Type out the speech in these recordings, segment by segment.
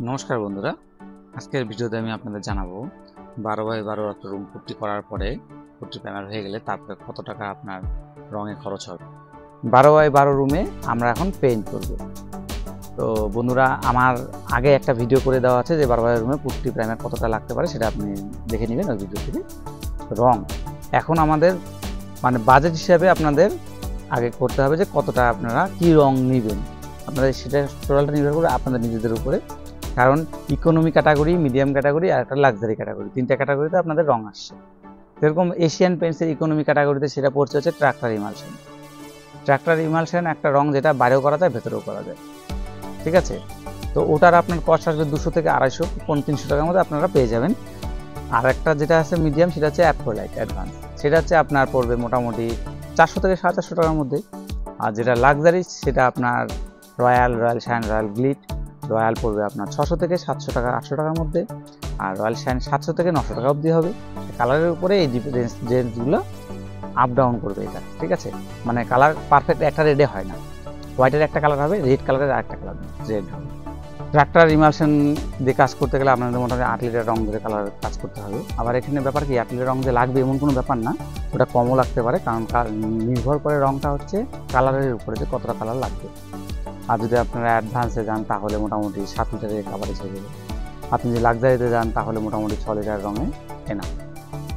নমস্কার বন্ধুরা, আজকের ভিডিওতে আমি আপনাদের জানাবো 12x12 একটা রুম পুট্টি করার পরে পুট্টি প্যানেল হয়ে গেলে তারপরে কত টাকা আপনার রঙে খরচ হবে। 12x12 রুমে আমরা এখন পেইন্ট করব। তো বন্ধুরা, আমার আগে একটা ভিডিও করে দেওয়া আছে যে 12x রুমে পুট্টি প্যানেল কতটা লাগতে পারে, সেটা আপনি দেখে নেবেন ওই ভিডিও থেকে। রং এখন আমাদের বাজেট হিসাবে আপনাদের আগে করতে হবে যে কতটা আপনারা কি রং নেবেন। আপনাদের সেটা টোটালটা নির্ভর করে আপনাদের নিজেদের উপরে, কারণ ইকোনমি ক্যাটাগরি, মিডিয়াম ক্যাটাগরি আর একটা লাক্সারি ক্যাটাগরি, তিনটা ক্যাটাগরিতে আপনাদের রং আসছে। যেরকম এশিয়ান পেইন্টসের ইকোনমি ক্যাটাগরিতে সেটা পড়ছে হচ্ছে ট্রাক্টর ইমালশন। ট্রাক্টর ইমালশন একটা রং যেটা বাইরেও করা যায় ভেতরেও করা যায়, ঠিক আছে। তো ওটার আপনার কস্ট আসবে 200 থেকে 250 300 টাকার মধ্যে আপনারা পেয়ে যাবেন। আর একটা যেটা আছে মিডিয়াম, সেটা হচ্ছে অ্যাক্রিলাইট অ্যাডভান্স, সেটা হচ্ছে আপনার পড়বে মোটামুটি 400 থেকে 450 টাকার মধ্যে। আর যেটা লাক্সারি সেটা আপনার রয়্যাল শাইন, রয়্যাল গ্লিট, রয়্যাল পড়বে আপনার 600 থেকে 700 টাকা, 800 টাকার মধ্যে। আর রয়্যাল শাইন 700 থেকে 900 টাকা অবধি হবে। কালারের উপরে এই রেঞ্জগুলো আপ ডাউন করবে এটা, ঠিক আছে। কালার পারফেক্ট একটা রেডে হয় না, হোয়াইটের একটা কালার হবে, রেড কালারের আরেকটা কালার রেড হবে। ট্রাক্টর ইমালশন দিয়ে কাজ করতে গেলে আপনাদের মোটামুটি 8 লিটার রং ধরে কালার কাজ করতে হবে। আবার এখানে ব্যাপার কি, 8 লিটার রং যে লাগবে এমন কোনো ব্যাপার না, ওটা কমও লাগতে পারে, কারণ নির্ভর করে রংটা হচ্ছে কালারের উপরে যে কতটা কালার লাগবে। আর যদি আপনারা অ্যাডভান্সে যান তাহলে মোটামুটি 7 লিটারের কাভারেজ হয়ে যাবে। আপনি যদি লাক্সারিতে যান তাহলে মোটামুটি 6 লিটার রঙে কেনা।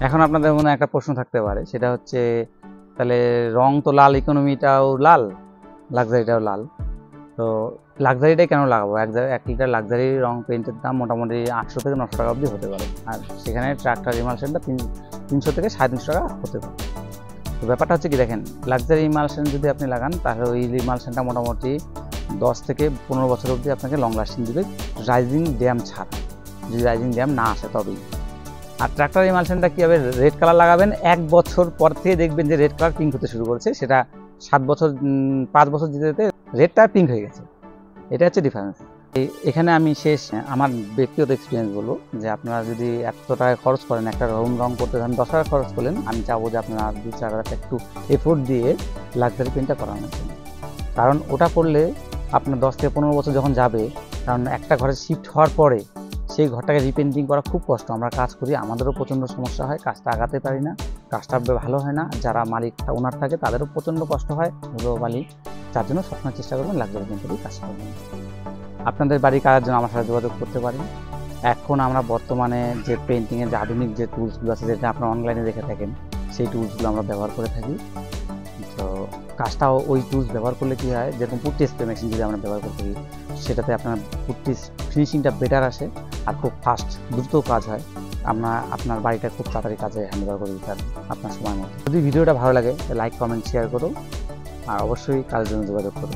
এখন আপনাদের মনে একটা প্রশ্ন থাকতে পারে, সেটা হচ্ছে তাহলে রং তো লাল, ইকোনমিটাও লাল, লাক্সারিটাও লাল, তো লাক্সারিটাই কেন লাগাবো? 1 লিটার লাক্সারি রং পেইন্টের দাম মোটামুটি 800 থেকে 900 টাকা অবধি হতে পারে, আর সেখানে ট্রাক্টর ইমালশনটা 300 থেকে 350 টাকা হতে পারে। তো ব্যাপারটা হচ্ছে কি, দেখেন, লাক্সারি ইমালশন যদি আপনি লাগান তাহলে ওই ইমালশনটা মোটামুটি 10 থেকে 15 বছর অবধি আপনাকে লং লাস্টিং দিবে, রাইজিং ড্যাম ছাড়া। যদি রাইজিং ড্যাম না আসে তবেই। আর ট্রাক্টর ইমালশনটা কী হবে, রেড কালার লাগাবেন, 1 বছর পর থেকে দেখবেন যে রেড কালার পিঙ্ক হতে শুরু করেছে, সেটা 7 বছর 5 বছর যেতে যেতে রেডটা পিঙ্ক হয়ে গেছে। এটা হচ্ছে ডিফারেন্স। এখানে আমি শেষ আমার ব্যক্তিগত এক্সপিরিয়েন্স বলবো যে আপনারা যদি এত টাকা খরচ করেন, একটা রং করতে যান 10 টাকা খরচ করলেন, আমি চাবো যে আপনারা 2-4 হাজার একটু এফোর্ট দিয়ে লাক্সারি পেইন্টটা করানোর জন্য। কারণ ওটা করলে আপনার 10 থেকে 15 বছর যখন যাবে, কারণ একটা ঘরে শিফট হওয়ার পরে সেই ঘরটাকে রিপেন্টিং করা খুব কষ্ট। আমরা কাজ করি, আমাদেরও প্রচণ্ড সমস্যা হয়, কাজটা আগাতে পারি না, কাজটা ভালো হয় না, যারা মালিক ওনার থাকে তাদেরও প্রচণ্ড কষ্ট হয়, হলো মালিক। তার জন্য সবসময় চেষ্টা করবেন লাক্সারি পেইন্টেরই কাজ করবেন। আপনাদের বাড়ির কাজের জন্য আমার সাথে যোগাযোগ করতে পারেন। এখন আমরা বর্তমানে যে পেইন্টিংয়ের যে আধুনিক যে টুলসগুলো আছে, যেটা আপনারা অনলাইনে দেখে থাকেন, সেই টুলসগুলো আমরা ব্যবহার করে থাকি। তো কাজটাও ওই টুলস ব্যবহার করলে কী হয়, যেরকম পুট্টি স্প্রে মেশিন যদি আমরা ব্যবহার করে থাকি, সেটাতে আপনার পুট্টি ফিনিশিংটা বেটার আসে আর খুব ফাস্ট, দ্রুত কাজ হয়। আপনার বাড়িটা খুব তাড়াতাড়ি কাজে হ্যান্ডওভার করে দিতে পারবেন আপনার সময় মতো। যদি ভিডিওটা ভালো লাগে লাইক, কমেন্ট, শেয়ার করো, আর অবশ্যই কাজের জন্য যোগাযোগ করো।